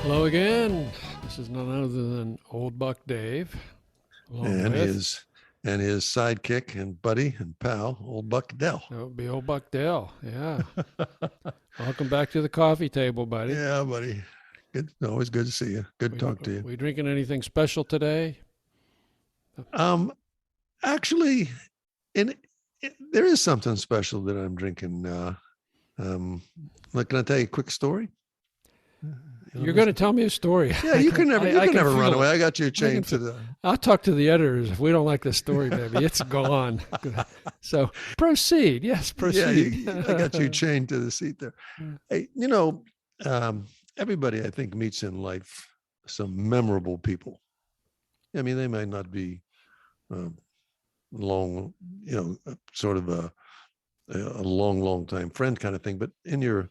Hello again. This is none other than Old Buck Dave. And his sidekick and buddy and pal, old Buck Dell. That would be Old Buck Dell. Yeah. Welcome back to the coffee table, buddy. Yeah, buddy. Good. Always good to see you. Good to talk to you. We drinking anything special today? Actually, there is something special that I'm drinking. Can I tell you a quick story? You're going to tell me a story. Yeah, you can never run away. I got you chained to the. I'll talk to the editors if we don't like the story, baby. It's gone. So proceed. Yes, proceed. Yeah, I got you chained to the seat there. Hey, everybody I think meets in life some memorable people. I mean, they might not be long, sort of a long time friend kind of thing, but in your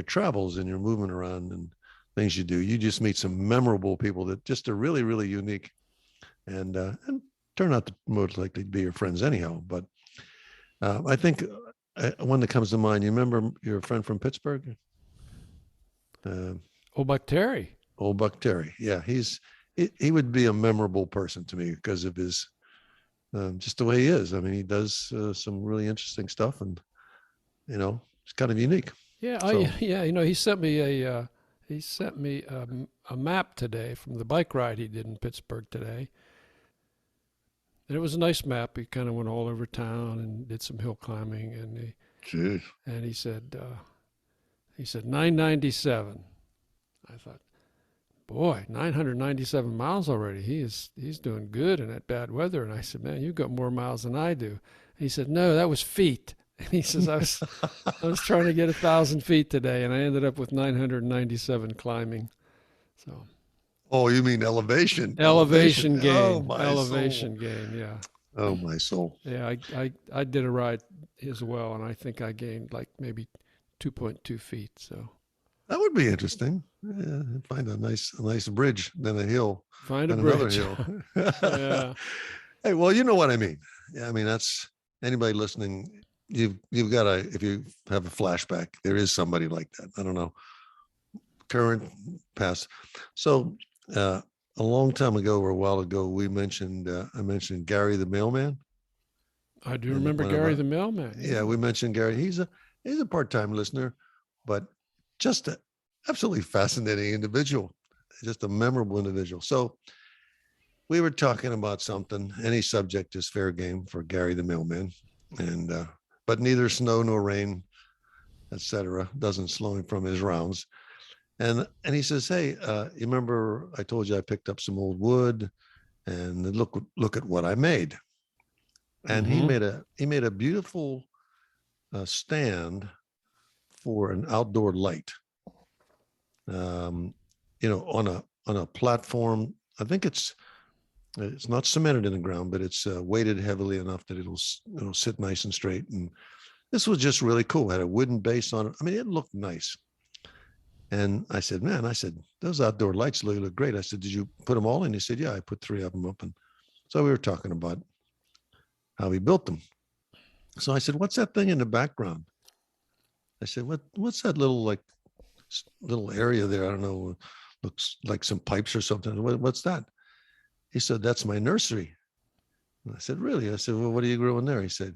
travels and your movement around and things you do, you just meet some memorable people that just are really, really unique and turn out to most likely be your friends anyhow. But I think one that comes to mind, you remember your friend from Pittsburgh? Old Buck Terry. Old Buck Terry. Yeah, he would be a memorable person to me because of his, just the way he is. I mean, he does some really interesting stuff and, it's kind of unique. Yeah. So, he sent me a map today from the bike ride he did in Pittsburgh today. And it was a nice map. He kind of went all over town and did some hill climbing. And he said 997. I thought, boy, 997 miles already. He's doing good in that bad weather. And I said, man, you've got more miles than I do. And he said, no, that was feet. And he says, I was trying to get 1,000 feet today, and I ended up with 997 climbing. So. Oh, you mean elevation? Elevation gain. Oh, my elevation soul. gain. Yeah. Oh, my soul. Yeah, I did a ride as well, and I think I gained like maybe 2.2 feet. So. That would be interesting. Yeah, find a nice bridge, then a hill. Find a bridge. Another hill. Yeah. Hey, well, you know what I mean. Yeah, I mean, that's anybody listening. You've got if you have a flashback, there is somebody like that. I don't know, current, past. So a long time ago or a while ago, I mentioned Gary the mailman. I do remember Gary the mailman. Yeah, we mentioned Gary. He's a part-time listener, but just an absolutely fascinating individual, just a memorable individual. So we were talking about something. Any subject is fair game for Gary the mailman, and but neither snow nor rain, etc., doesn't slow him from his rounds. And he says, hey, you remember I told you I picked up some old wood, and look at what I made. And Mm-hmm. he made a beautiful stand for an outdoor light. On a platform. I think it's not cemented in the ground, but it's weighted heavily enough that it'll sit nice and straight. And this was just really cool. It had a wooden base on it. I mean, it looked nice. And I said, those outdoor lights look great. I said, did you put them all in? He said, yeah, I put 3 of them up. And so we were talking about how he built them. So I said, what's that thing in the background? I said, what's that little area there? I don't know. Looks like some pipes or something. What's that? He said, that's my nursery. And I said, really? I said, well, what are you growing there? He said,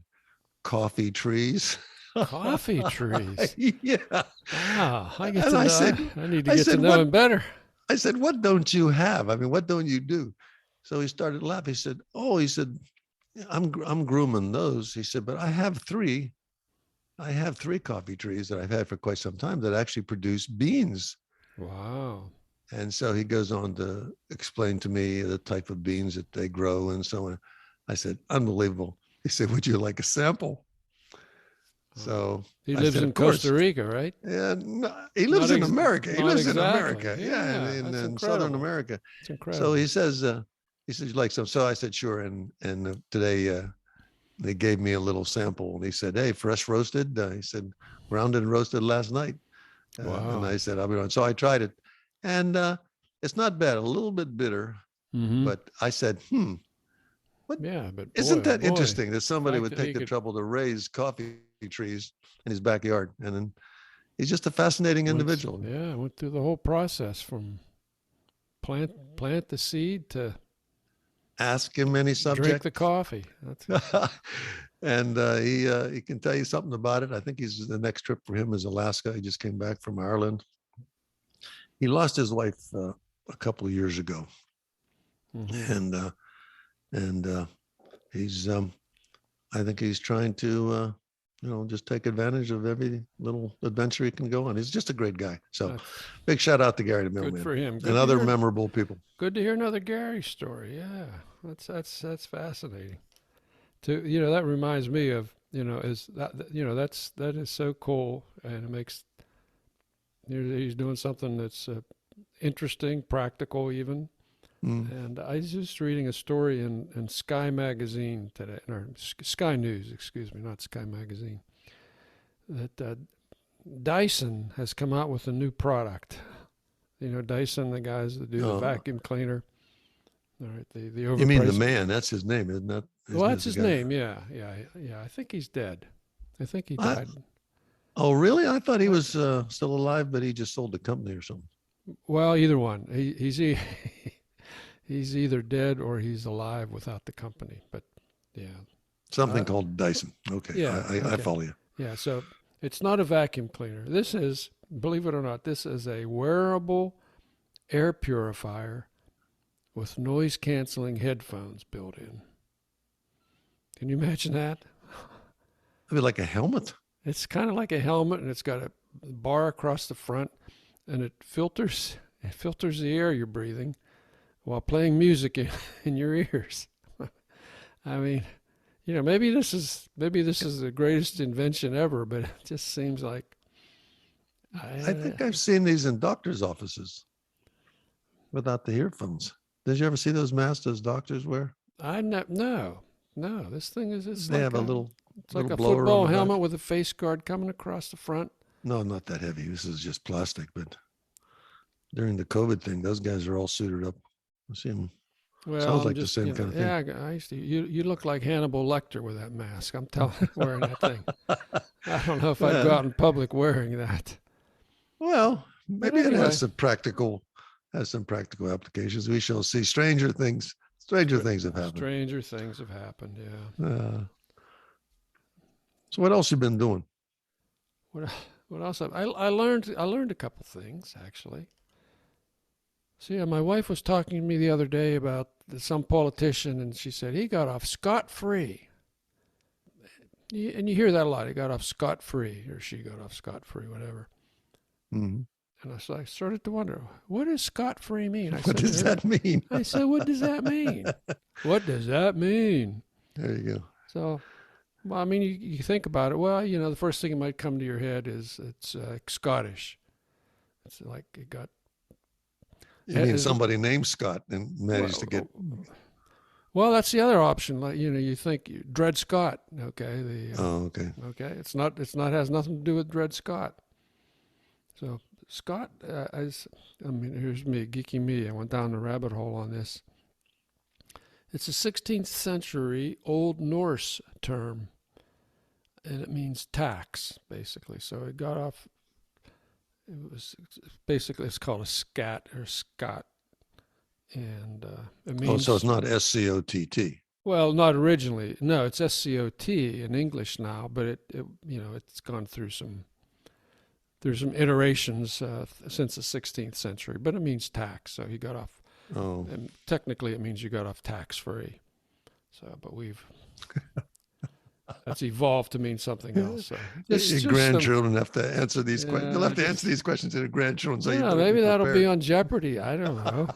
coffee trees. Coffee trees. Yeah. Wow. I need to get to know him better. I said, what don't you have? I mean, what don't you do? So he started laughing. He said, I'm grooming those. He said, but I have 3. I have 3 coffee trees that I've had for quite some time that actually produce beans. Wow. And so he goes on to explain to me the type of beans that they grow and so on. I said, unbelievable. He said, would you like a sample? So he lives in Costa Rica, right? Yeah, no, he lives in America. He lives in America. Yeah, in Southern America. It's incredible. So he says, you like some? So I said, sure. And today they gave me a little sample, and he said, hey, fresh roasted. He said, grounded and roasted last night. Wow. And I said, I'll be on. So I tried it. And it's not bad, a little bit bitter, but I said, what? Yeah, but isn't that interesting that somebody would take the trouble to raise coffee trees in his backyard? And then he's just a fascinating individual. Yeah, went through the whole process from plant the seed to Ask him any subject. drink the coffee. And he can tell you something about it. I think the next trip for him is Alaska. He just came back from Ireland. He lost his wife a couple of years ago, and he's I think he's trying to just take advantage of every little adventure he can go on. He's just a great guy. So big shout out to Gary the Mailman. Good for him. And other memorable people. Good to hear another Gary story. Yeah, that's fascinating. That reminds me of that is so cool, and it makes he's doing something that's interesting, practical even. And I was just reading a story in Sky Magazine today, or Sky News, excuse me, not Sky Magazine, that Dyson has come out with a new product. Dyson, the guys that do the vacuum cleaner. All right, the overpriced. You mean the man? That's his name, isn't that? Well, that's his name. Yeah. I think he's dead. I think he died. Oh, really? I thought he was still alive, but he just sold the company or something. Well, either one. He's either dead or he's alive without the company. But yeah, something called Dyson. Okay, yeah, I follow you. Yeah, so it's not a vacuum cleaner. This is, believe it or not, this is a wearable air purifier with noise-canceling headphones built in. Can you imagine that? I mean, like a helmet? It's kind of like a helmet, and it's got a bar across the front, and it filters the air you're breathing while playing music in your ears. I mean, maybe this is the greatest invention ever, but it just seems like I think I've seen these in doctors' offices without the earphones. Did you ever see those masks those doctors wear? No. This thing is they have a little. It's like a football helmet with a face guard coming across the front. No, not that heavy. This is just plastic. But during the COVID thing, those guys are all suited up. I see them. Well, sounds like the same kind of thing. Yeah, I used to. You look like Hannibal Lecter with that mask. I'm telling you, wearing that thing. I don't know if I'd go out in public wearing that. Well, maybe it has some practical applications. We shall see. Stranger things have happened. Stranger things have happened. Yeah. So what else you been doing? What else? I learned a couple things actually. So yeah, my wife was talking to me the other day about some politician, and she said he got off scot-free. And you hear that a lot. He got off scot-free, or she got off scot-free, whatever. Mm-hmm. And I started to wonder, what does scot-free mean? What does that mean? I said, what does that mean? What does that mean? There you go. So, well, I mean, you think about it. Well, the first thing that might come to your head is it's Scottish. It's like it got. You mean somebody named Scott and managed to get. Well, that's the other option. Like you think Dred Scott. Okay. Okay. Okay. It's not has nothing to do with Dred Scott. So Scott, here's me, geeky me. I went down the rabbit hole on this. It's a 16th century Old Norse term, and it means tax, basically. So it got off. It was basically, it's called a scat or scot, and it means. Oh, so it's not SCOTT. Well, not originally. No, it's SCOT in English now, but it's gone through there's some iterations since the 16th century, but it means tax. So he got off. Oh. And technically, it means you got off tax-free. So, but that's evolved to mean something else. So your grandchildren have to answer these questions. They'll have to answer these questions to their grandchildren. So maybe that'll be on Jeopardy. I don't know.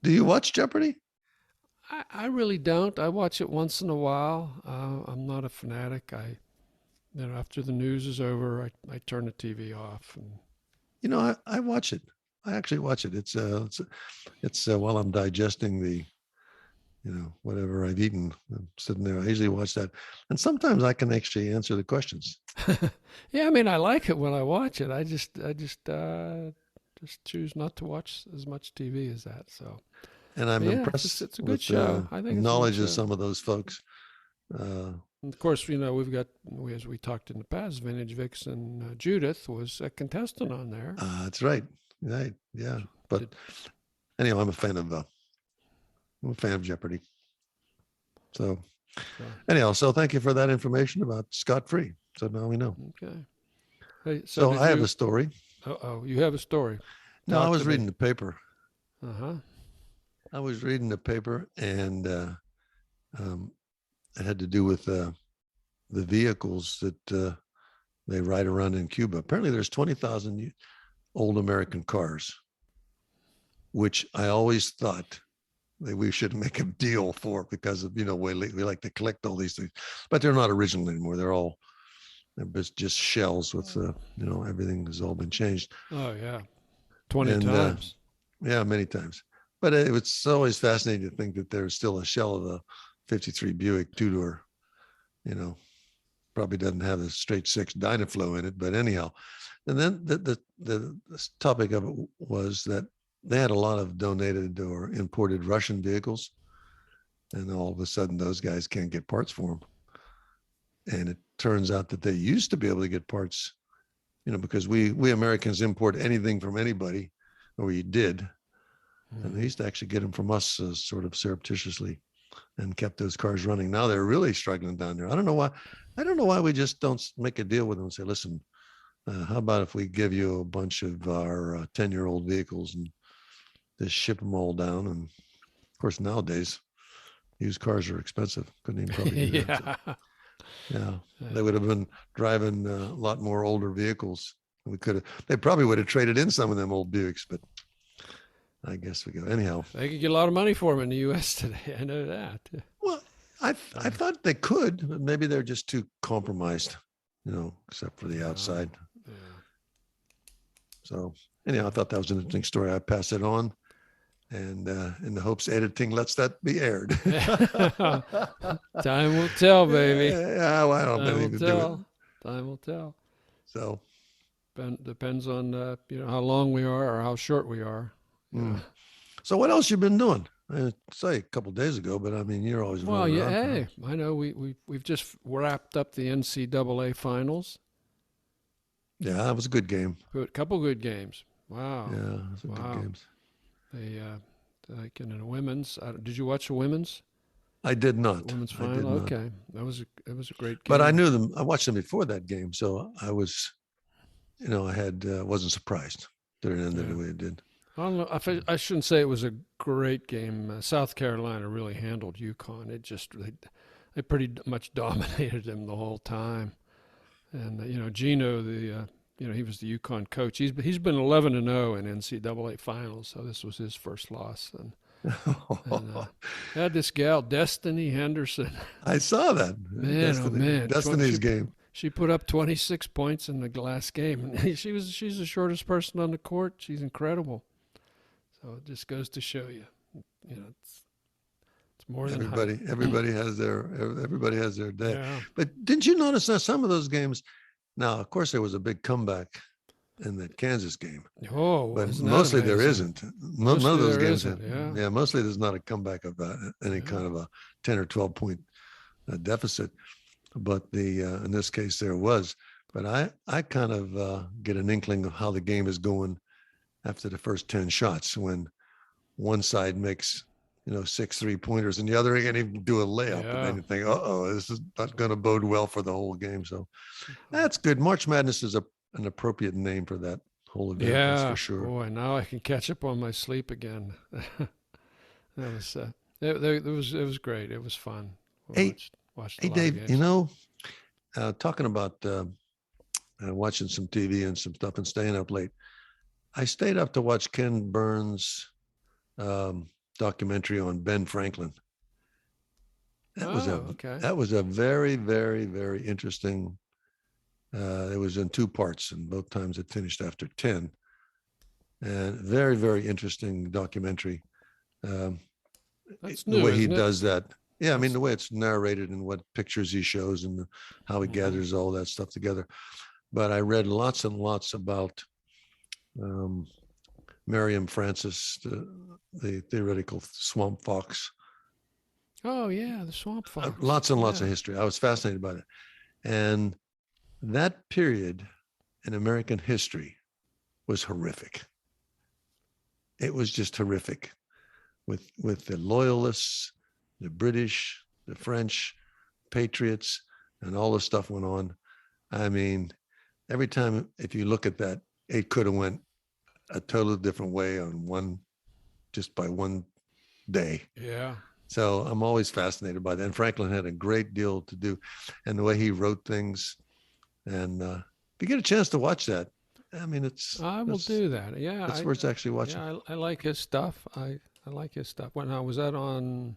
Do you watch Jeopardy? I really don't. I watch it once in a while. I'm not a fanatic. After the news is over, I turn the TV off. And I watch it. I actually watch it. It's while I'm digesting the, whatever I've eaten. I'm sitting there. I usually watch that, and sometimes I can actually answer the questions. Yeah, I mean, I like it when I watch it. I just choose not to watch as much TV as that. So, and I'm impressed. It's a good show. I think knowledge of some of those folks. And of course, we've got, as we talked in the past, Vintage Vixen Judith was a contestant on there. That's right. Right. Yeah. But anyhow, I'm a fan of Jeopardy. So anyhow, so thank you for that information about scot-free. So now we know. Okay. Hey, so I have a story. You have a story. No, I was reading the paper. Uh-huh. I was reading the paper, and it had to do with the vehicles that they ride around in Cuba. Apparently, there's 20,000 old American cars, which I always thought that we should make a deal for, because of, we like to collect all these things, but they're not original anymore. They're just shells with, everything has all been changed. Oh yeah. 20 times. Yeah, many times. But it's always fascinating to think that there's still a shell of a 53 Buick two-door, probably doesn't have a straight six Dynaflow in it, but anyhow. And then the topic of it was that they had a lot of donated or imported Russian vehicles, and all of a sudden those guys can't get parts for them. And it turns out that they used to be able to get parts, because we Americans import anything from anybody, or we did. And they used to actually get them from us sort of surreptitiously, and kept those cars running. Now they're really struggling down there. I don't know why we just don't make a deal with them and say, listen, how about if we give you a bunch of our 10-year-old vehicles and just ship them all down? And of course, nowadays, used cars are expensive. Couldn't even probably do that. So, yeah, they would have been driving a lot more older vehicles. They probably would have traded in some of them old Buicks, but I guess we go. Anyhow, they could get a lot of money for them in the U.S. today. I know that. Well, I thought they could, but maybe they're just too compromised, except for the outside. Yeah. So anyhow, I thought that was an interesting story. I pass it on, and in the hopes editing lets that be aired. Time will tell, baby. Yeah, well, I don't believe to do it. Time will tell. So depends on how long we are or how short we are. Mm. So what else you been doing? I say a couple of days ago, but I mean, you're always running around. Hey, I know we've just wrapped up the NCAA finals. Yeah, that was a good game. A couple good games. Wow. Yeah, those were good games. They like in the women's. Did you watch the women's? I did not. Women's final. Okay, it was a great game. But I knew them. I watched them before that game, so I was, wasn't surprised that it ended the way it did. I don't know. I shouldn't say it was a great game. South Carolina really handled U Conn. They pretty much dominated them the whole time. And Gino, he was the U Conn coach. He's been 11-0 in NCAA finals, so this was his first loss. And had this gal Destiny Henderson. I saw that. Man, Destiny's game. She put up 26 points in the last game. She's the shortest person on the court. She's incredible. So it just goes to show you, it's more than everybody has their day. Yeah. But didn't you notice that some of those games? Now, of course, there was a big comeback in that Kansas game. Oh, but mostly there isn't. None of those games. Yeah, mostly there's not a comeback of any kind of a 10 or 12 point deficit. But in this case there was. But I kind of get an inkling of how the game is going after the first 10 shots, when one side makes 6 3-pointers and the other ain't even do a layup. And then you think, this is not going to bode well for the whole game. So that's good. March Madness is an appropriate name for that whole event. Yeah, that's for sure. Boy, now I can catch up on my sleep again. That was it was great. It was fun. Watched hey Dave, talking about watching some TV and some stuff and staying up late. I stayed up to watch Ken Burns' documentary on Ben Franklin. That was a very, very, very interesting. It was in 2 parts, and both times it finished after 10. And very, very interesting documentary. That's the way he does that. Yeah, I mean, the way it's narrated and what pictures he shows and how he gathers all that stuff together. But I read lots and lots about Miriam Francis, the theoretical swamp fox, Oh yeah, the swamp fox. Lots and lots Yeah. of history. I was fascinated by it. And that period in American history was horrific. It was just horrific with the loyalists, the British, the French, patriots, and all this stuff went on. I mean, every time if you look at that, it could have went a totally different way on just by one day. Yeah. So I'm always fascinated by that. And Franklin had a great deal to do, and the way he wrote things. And if you get a chance to watch that, I mean, I will do that. Yeah. That's worth actually watching. Yeah, I like his stuff. I like his stuff. When was that on?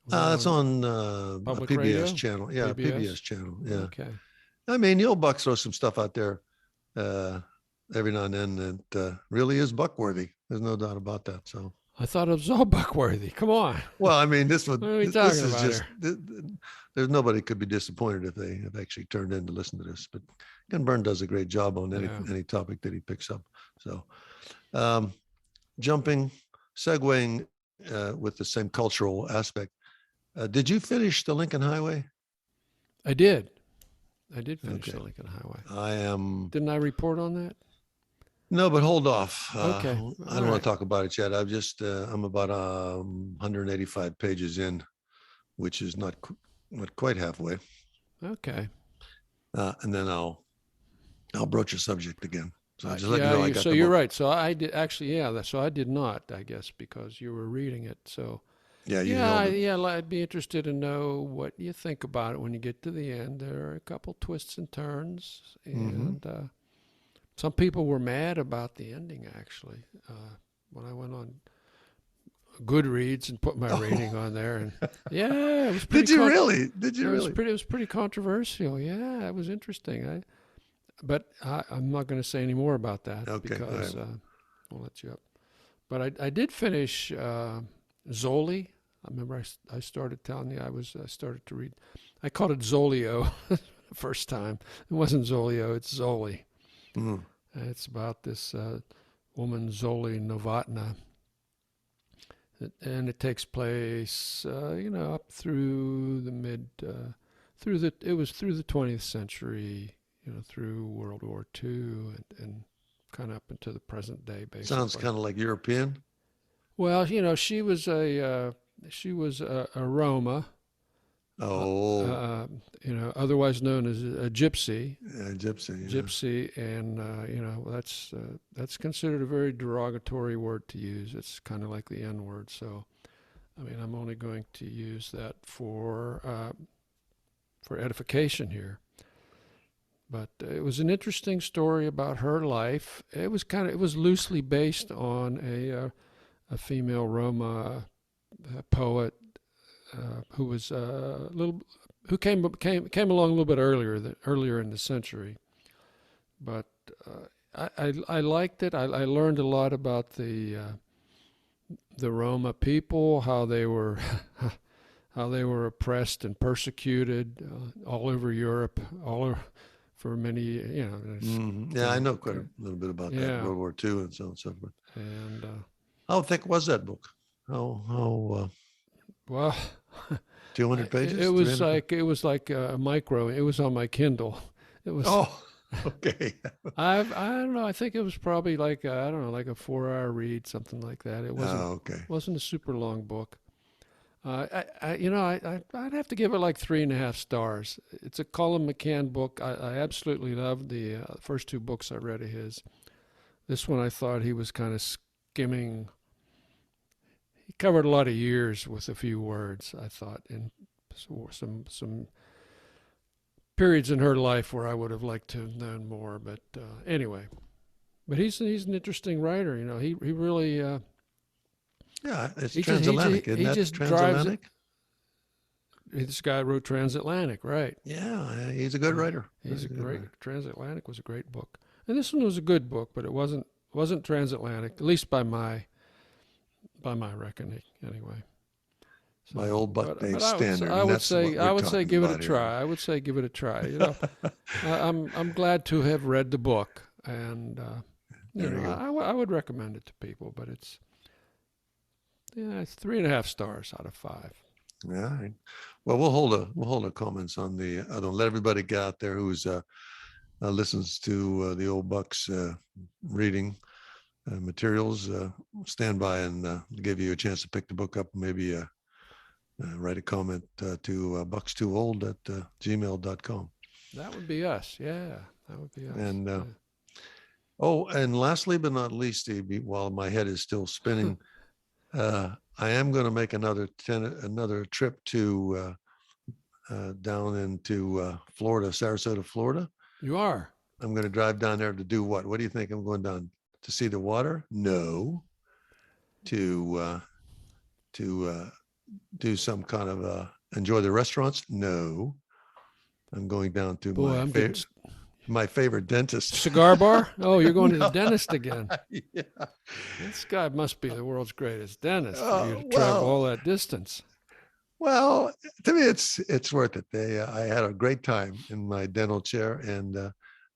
That's on Public PBS radio? channel. Yeah, PBS? PBS channel. Yeah. Okay. I mean, the old Buck throws some stuff out there every now and then that really is Buckworthy. There's no doubt about that. So I thought it was all Buckworthy. Come on. well, I mean, this What are we this talking is about just here? there's nobody could be disappointed if they have actually turned in to listen to this. But Ken Burn does a great job on any topic that he picks up. So segueing with the same cultural aspect. Did you finish the Lincoln Highway? I did. I did finish the Lincoln Highway. I am. Didn't I report on that? No, but hold off. Okay. I don't want to talk about it yet. I'm about 185 pages in, which is not quite halfway. Okay. And then I'll broach a subject again. So just let yeah, you know I got so you're right. So I did actually, yeah. So I did not, I guess, because you were reading it. So yeah, I'd be interested to know what you think about it when you get to the end. There are a couple twists and turns, and some people were mad about the ending. Actually, when I went on Goodreads and put my rating on there, and yeah, it was pretty. Did you really? It was pretty controversial. Yeah, it was interesting. But I'm not going to say any more about that because I'll let you up. But I did finish Zoli. I remember I started telling you I started to read. I called it Zolio the first time. It wasn't Zolio, it's Zoli. Mm. It's about this woman, Zoli Novotna. And it takes place, up through the through the 20th century, through World War II and kind of up into the present day, basically. Sounds kind of like European. Well, she was a Roma. Oh. Otherwise known as a gypsy. Yeah, gypsy. Yeah. Gypsy, and that's considered a very derogatory word to use. It's kind of like the N word. So, I mean, I'm only going to use that for edification here. But it was an interesting story about her life. It was loosely based on a female Roma poet who was who came along a little bit earlier in the century. But I liked it. I learned a lot about the Roma people, how they were oppressed and persecuted all over Europe, for many, Yeah, I know quite a little bit about that, World War II and so on and so forth. And how thick was that book? How well, 200 pages? It was like a micro. It was on my Kindle. It was. Oh, okay. I don't know. I think it was probably like like a 4-hour read, something like that. It wasn't a super long book. I'd have to give it like 3.5 stars. It's a Colum McCann book. I absolutely loved the first 2 books I read of his. This one I thought he was kind of skimming. He covered a lot of years with a few words, I thought, in some periods in her life where I would have liked to have known more. But anyway, but he's an interesting writer. He really. Yeah, it's transatlantic. Isn't that transatlantic? This guy wrote Transatlantic, right? Yeah, he's a good writer. He's a great Transatlantic was a great book, and this one was a good book, but it wasn't transatlantic, at least by my reckoning, anyway. So, my old buck-based standard. I would say give it a try. I would say give it a try. I'm glad to have read the book, and I would recommend it to people, but it's 3.5 stars out of 5. Yeah. All right. Well, we'll hold a comments on the other one. Let everybody get out there who's listens to the old Bucks reading materials. Stand by and give you a chance to pick the book up. Maybe write a comment to BUCKSTWOOLD at gmail.com. That would be us. Yeah, that would be us. And yeah. oh, and lastly but not least, Steve, while my head is still spinning, I am going to make another trip to down into Florida, Sarasota, Florida. You are. I'm going to drive down there to do what? What do you think I'm going down to see the water? No, to do some kind of enjoy the restaurants? No, I'm going down to my favorite dentist. Cigar bar? Oh, you're going to the dentist again. Yeah. This guy must be the world's greatest dentist for you to travel all that distance. Well, to me, it's worth it. I had a great time in my dental chair, and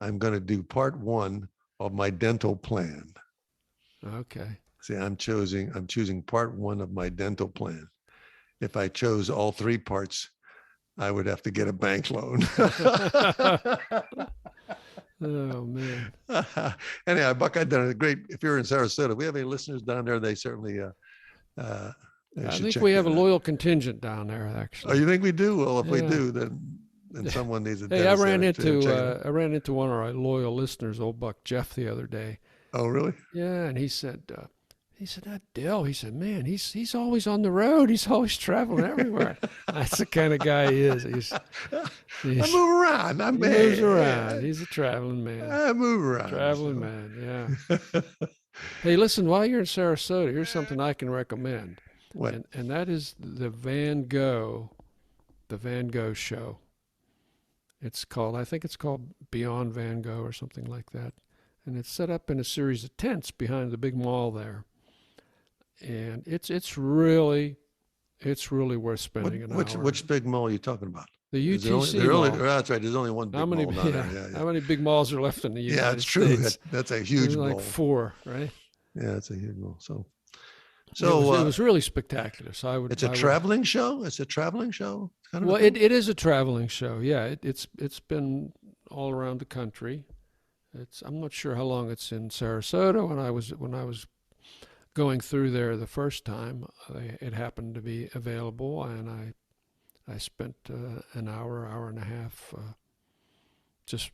I'm going to do part 1 of my dental plan. Okay. See, I'm choosing part 1 of my dental plan. If I chose all 3 parts, I would have to get a bank loan. Oh man. Anyhow, Buck, I've done a great. If you're in Sarasota, we have any listeners down there? They certainly. I think we have a loyal contingent down there, actually. Oh, you think we do? Well, if we do, then someone needs a. Hey, I ran into one of our loyal listeners, old Buck Jeff, the other day. Oh, really? Yeah, and he said, that Dell. He said, man, he's always on the road. He's always traveling everywhere. That's the kind of guy he is. I move around. He moves around. He's a traveling man. I move around. Traveling man. Yeah. Hey, listen. While you're in Sarasota, here's something I can recommend. What? And that is the Van Gogh show. I think it's called Beyond Van Gogh or something like that. And it's set up in a series of tents behind the big mall there. And it's really worth spending an hour. Which big mall are you talking about? The UTC mall. That's right. There's only one big mall down there. Yeah. How many big malls are left in the United States? Yeah, it's true. States? That's a huge mall. Like 4, right? Yeah, it's a huge mall. So it was really spectacular. So it's a traveling show. It's a traveling show. Well, it is a traveling show. Yeah, it's been all around the country. I'm not sure how long it's in Sarasota. When I was going through there the first time, it happened to be available, and I spent an hour and a half just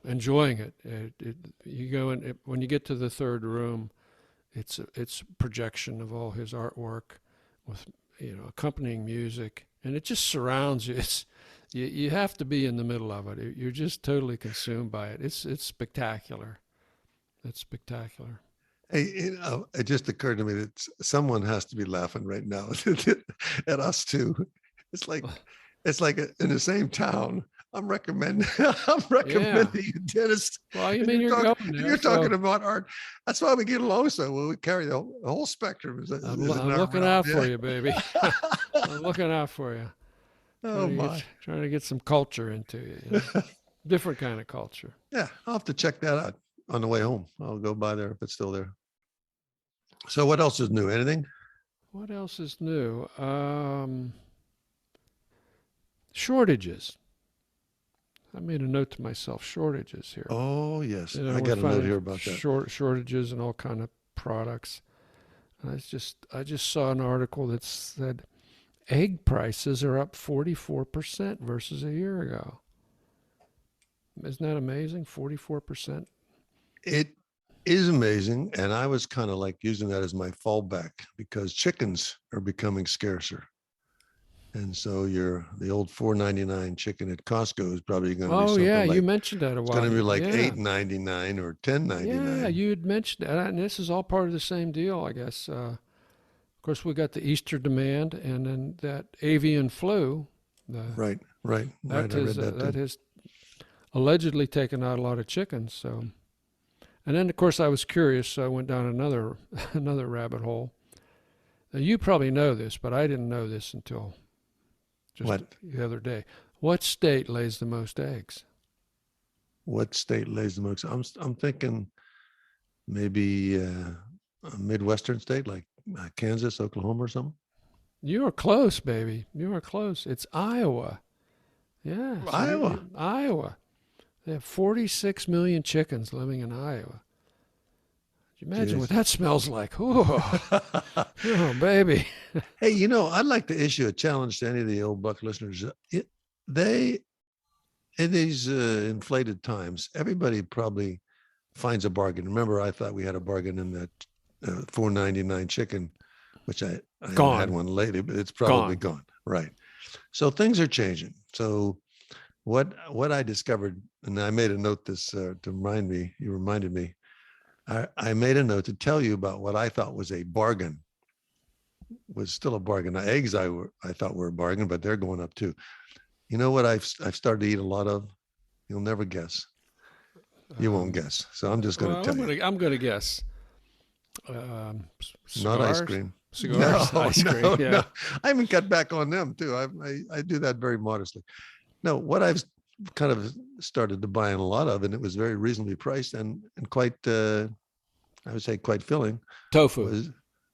enjoying it. You go in when you get to the third room. It's projection of all his artwork with accompanying music, and it just surrounds you. You have to be in the middle of it. You're just totally consumed by it. It's spectacular. It's spectacular. Hey, it just occurred to me that someone has to be laughing right now at us too. It's like in the same town. I'm recommending you, dentist. Well, you mean you're talking about art. That's why we get along so well. We carry the whole spectrum. I'm looking out for you, baby. I'm looking out for you. Oh my! Trying to get some culture into you. Different kind of culture. Yeah, I'll have to check that out on the way home. I'll go by there if it's still there. So what else is new? Anything? What else is new? Shortages. I made a note to myself, shortages here. Oh, yes. I got a note here about that. Shortages and all kind of products. And I just saw an article that said egg prices are up 44% versus a year ago. Isn't that amazing? 44%. It is amazing. And I was kind of like using that as my fallback because chickens are becoming scarcer. And so the old $4.99 chicken at Costco is probably going to be something like, you mentioned that a while. It's going to be like $8.99 or $10.99. Yeah, you had mentioned that, and this is all part of the same deal, I guess. Of course, we got the Easter demand, and then that avian flu. Right. That has allegedly taken out a lot of chickens. So, and then of course I was curious, so I went down another rabbit hole. Now, you probably know this, but I didn't know this until the other day. What state lays the most eggs? What state lays the most? I'm thinking maybe a Midwestern state like Kansas, Oklahoma or something. You are close, baby. You are close. It's Iowa. Yeah. So Iowa. Iowa. They have 46 million chickens living in Iowa. Can you imagine what Jeez. that smells like? Oh, baby. Hey, you know, I'd like to issue a challenge to any of the old Buck listeners. They, in these inflated times, everybody probably finds a bargain. Remember, I thought we had a bargain in that $4.99 chicken, which I haven't had one lately, but it's probably gone. Right. So things are changing. So what I discovered, and I made a note this to remind me, you reminded me, I made a note to tell you about what I thought was a bargain, was still a bargain. Now, eggs I thought were a bargain, but they're going up too. You know what I've started to eat a lot of? You'll never guess. You won't guess. So I'm just going to tell you. I'm going to guess. Not ice cream. Cigars, no, ice cream. Yeah. No. I haven't cut back on them too. I do that very modestly. No, what I've kind of started to buy in a lot of, and it was very reasonably priced and quite, I would say quite filling. Tofu.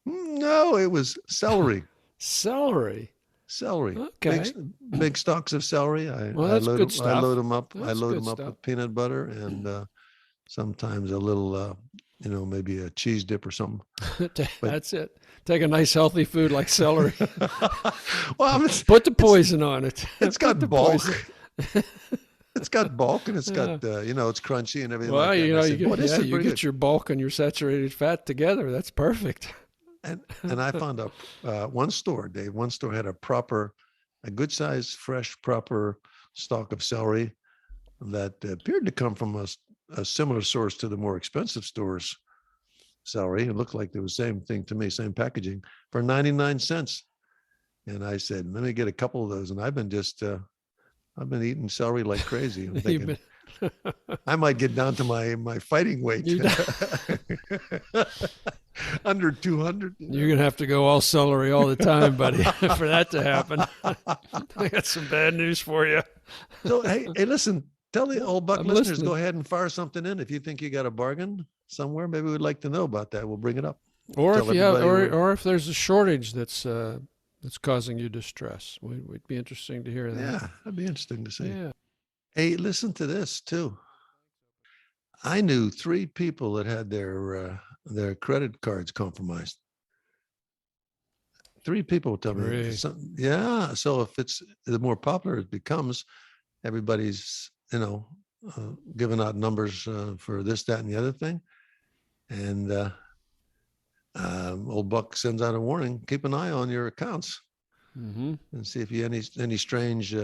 No, it was celery. Celery. Okay. Big stalks of celery. That's good stuff. I load them up. That's I load them good up stuff. with peanut butter and sometimes a little, maybe a cheese dip or something. That's it. Take a nice healthy food like celery. Well, put the poison on it. It's got bulk. It's got bulk and it's got, it's crunchy and everything. Well, like that. You get your bulk and your saturated fat together. That's perfect. And I found one store, Dave. One store had a good size, fresh, proper stalk of celery that appeared to come from a similar source to the more expensive stores. Celery. It looked like they were the same thing to me, same packaging for 99 cents. And I said, let me get a couple of those. And I've been eating celery like crazy. I'm thinking I might get down to my fighting weight. Under 200. You're going to have to go all celery all the time, buddy, for that to happen. I got some bad news for you. So, hey, listen, tell the old Buck listeners, go ahead and fire something in. If you think you got a bargain somewhere, maybe we'd like to know about that. We'll bring it up. Or if you have, or if there's a shortage that's causing you distress, we'd be interesting to hear that. Yeah, that'd be interesting to see. Yeah. Hey, listen to this too. I knew 3 people that had their credit cards compromised. 3 people tell me. Really? Yeah. So if it's the more popular it becomes, everybody's giving out numbers for this, that, and the other thing. And old Buck sends out a warning: keep an eye on your accounts and see if you any strange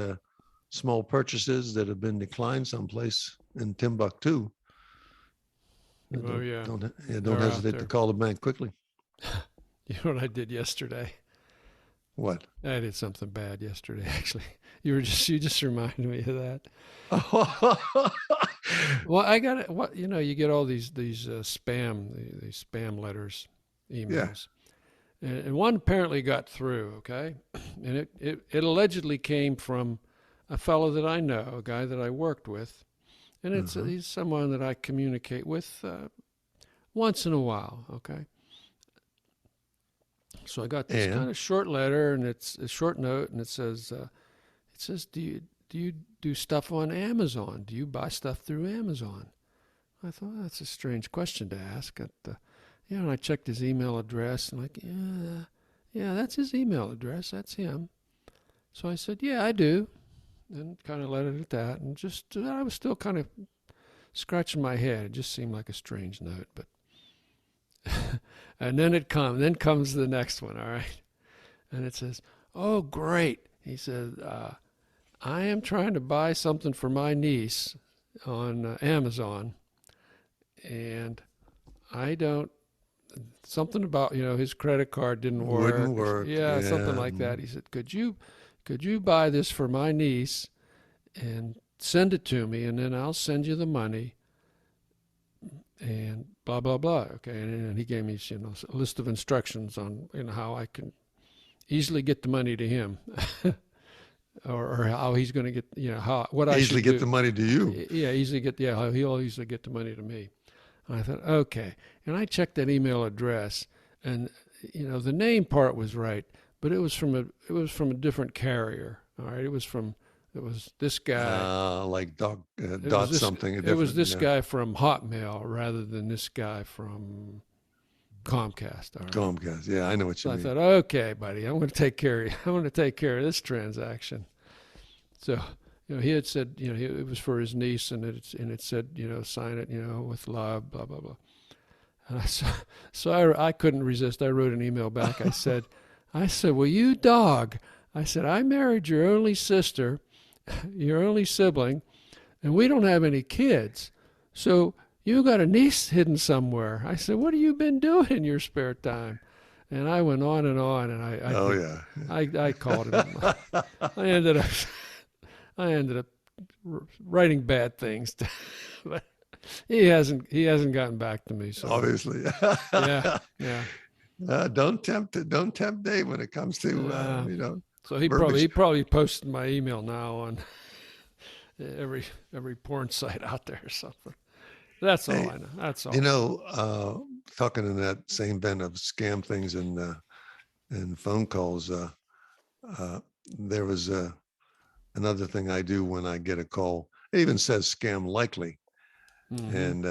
small purchases that have been declined someplace in Timbuktu. Don't hesitate to call the bank quickly. You know what I did yesterday? What? I did something bad yesterday, actually. You just reminded me of that. Well, I got it. What you get all these spam letters, emails, and one apparently got through. Okay, and it allegedly came from a fellow that I know, a guy that I worked with, and he's someone that I communicate with once in a while. Okay. So I got this kind of short letter, and it's a short note, and it says, do you do stuff on Amazon? Do you buy stuff through Amazon? I thought, that's a strange question to ask. And I checked his email address, and yeah, that's his email address. That's him. So I said, yeah, I do, and kind of let it at that. And just I was still kind of scratching my head. It just seemed like a strange note, but. And then comes the next one, all right? And it says, oh, great. He said, I am trying to buy something for my niece on Amazon, and something about, his credit card didn't work. Wouldn't work. Yeah, something like that. He said, could you buy this for my niece and send it to me, and then I'll send you the money. And blah, blah, blah. Okay. And he gave me, a list of instructions on, how I can easily get the money to him or how he's going to get, what I easily should get do. The money to you. Yeah, how he'll easily get the money to me. And I thought, okay. And I checked that email address, and, the name part was right, but it was from a different carrier. All right, it was this guy. Like dot this, something. It was this guy from Hotmail rather than this guy from Comcast. All right? Comcast. Yeah, I know what you mean. I thought, okay, buddy, I'm going to take care of you. I'm going to take care of this transaction. So, he had said, it was for his niece, and it said, sign it, with love, blah blah blah. And so I couldn't resist. I wrote an email back. I said, well, you dog. I said, I married your only sister, your only sibling, and we don't have any kids. So you got a niece hidden somewhere. I said, what have you been doing in your spare time? And I went on, and I called him. I ended up writing bad things. But he hasn't gotten back to me. So obviously. yeah. Don't tempt Dave when it comes to So he probably posted my email now on every porn site out there or something. That's all I know. That's all. Talking in that same vein of scam things and phone calls, there was another thing I do when I get a call. It even says scam likely, and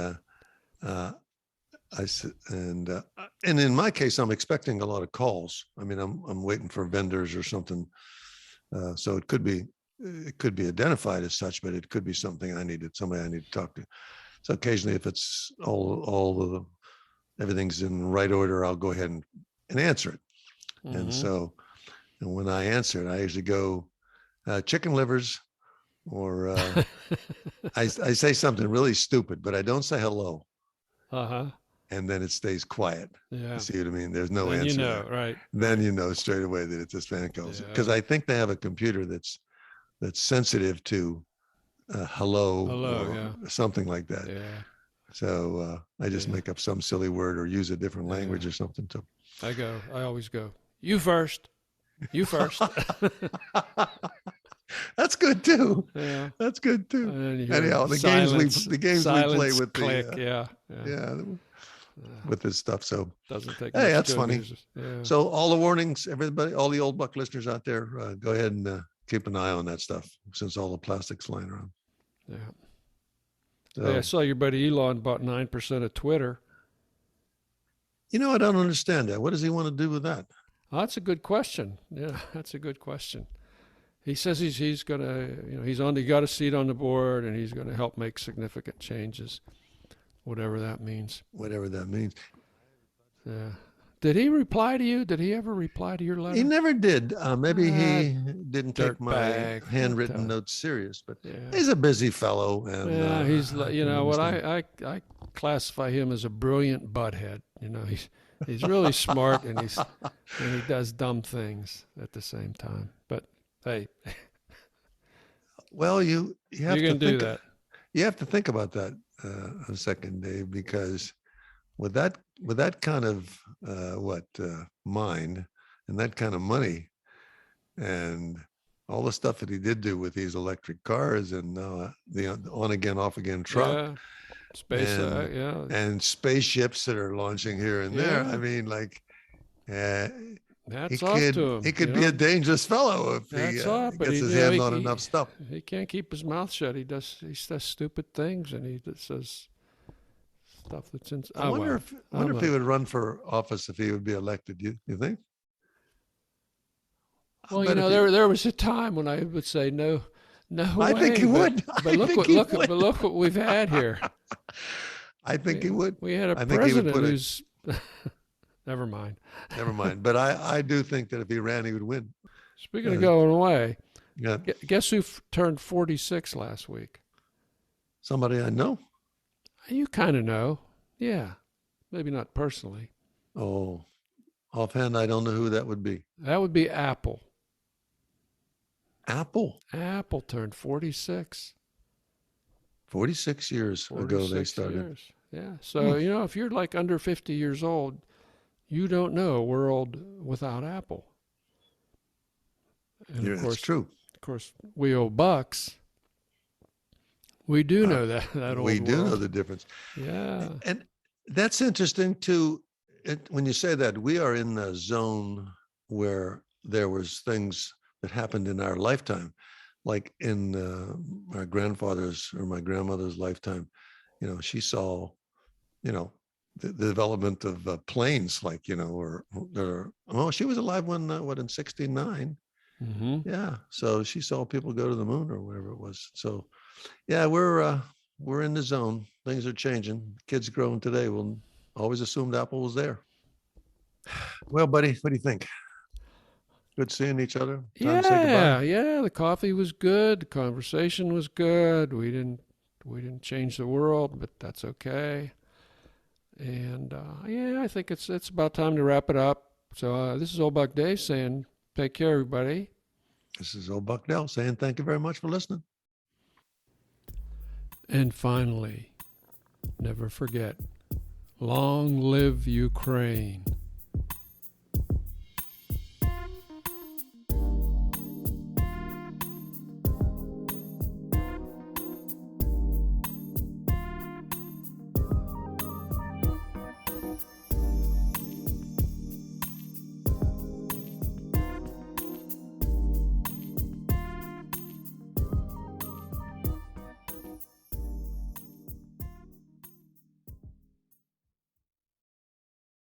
I said, and in my case, I'm expecting a lot of calls. I mean, I'm waiting for vendors or something, so it could be identified as such, but it could be somebody I need to talk to. So occasionally, if it's all of everything's in the right order, I'll go ahead and answer it. And so, and when I answer it, I usually go chicken livers, or I say something really stupid, but I don't say hello. And then it stays quiet. Yeah. You see what I mean? There's no then answer. Right. Then you know straight away that it's a spam call. Because I think they have a computer that's sensitive to hello or something like that. Yeah. So I just make up some silly word or use a different language or something. So I always go, you first. You first. That's good too. Yeah. That's good too. Anyhow, the games we play with click, with this stuff. So doesn't take. Hey, that's funny. Yeah. So all the warnings, everybody, all the old buck listeners out there, go ahead and keep an eye on that stuff since all the plastic's flying around. Yeah. So, hey, I saw your buddy Elon bought 9% of Twitter. I don't understand that. What does he want to do with that? Oh, that's a good question. Yeah, that's a good question. He says he's going to, he got a seat on the board, and he's going to help make significant changes, whatever that means. Whatever that means. Yeah. Did he reply to you? Did he ever reply to your letter? He never did. Maybe he didn't take my handwritten notes serious, but he's a busy fellow. And, he's, what I classify him as a brilliant butthead. He's really smart, and he does dumb things at the same time. But hey, well, you have to do that. You have to think about that a second, Dave, because with that kind of mind and that kind of money and all the stuff that he did do with these electric cars and the on again off again truck. Space, and spaceships that are launching here and there. I mean, like, he could be a dangerous fellow if he gets his hands on enough stuff. He can't keep his mouth shut. He says stupid things, and he says stuff that's in. I wonder if he would run for office if he would be elected. You think? Well, there was a time when I would say no. No, I think he would. But look what we've had here. I think he would. We had a president who's. Never mind. But I do think that if he ran, he would win. Speaking of going away, yeah. Guess who turned 46 last week? Somebody I know. You kind of know, yeah. Maybe not personally. Oh, offhand, I don't know who that would be. That would be Apple. Apple turned 46. 46 years ago they started. Years. Yeah. So, if you're like under 50 years old, you don't know a world without Apple. And of course, it's true. Of course, we owe bucks. We do know that old We do world. know the difference. Yeah. And that's interesting too. When you say that, we are in the zone where there was things that happened in our lifetime, like in my grandfather's or my grandmother's lifetime. She saw, the development of planes, like, she was alive when, in 69. Mm-hmm. Yeah. So she saw people go to the moon or whatever it was. So yeah, we're in the zone. Things are changing. Kids growing today will always assumed Apple was there. Well, buddy, what do you think? Good seeing each other. Time to say goodbye. Yeah. The coffee was good. The conversation was good. We didn't change the world, but that's okay. And yeah, I think it's about time to wrap it up. So this is Old Buck Dave saying, take care, everybody. This is Old Buck Dell saying thank you very much for listening. And finally, never forget, long live Ukraine.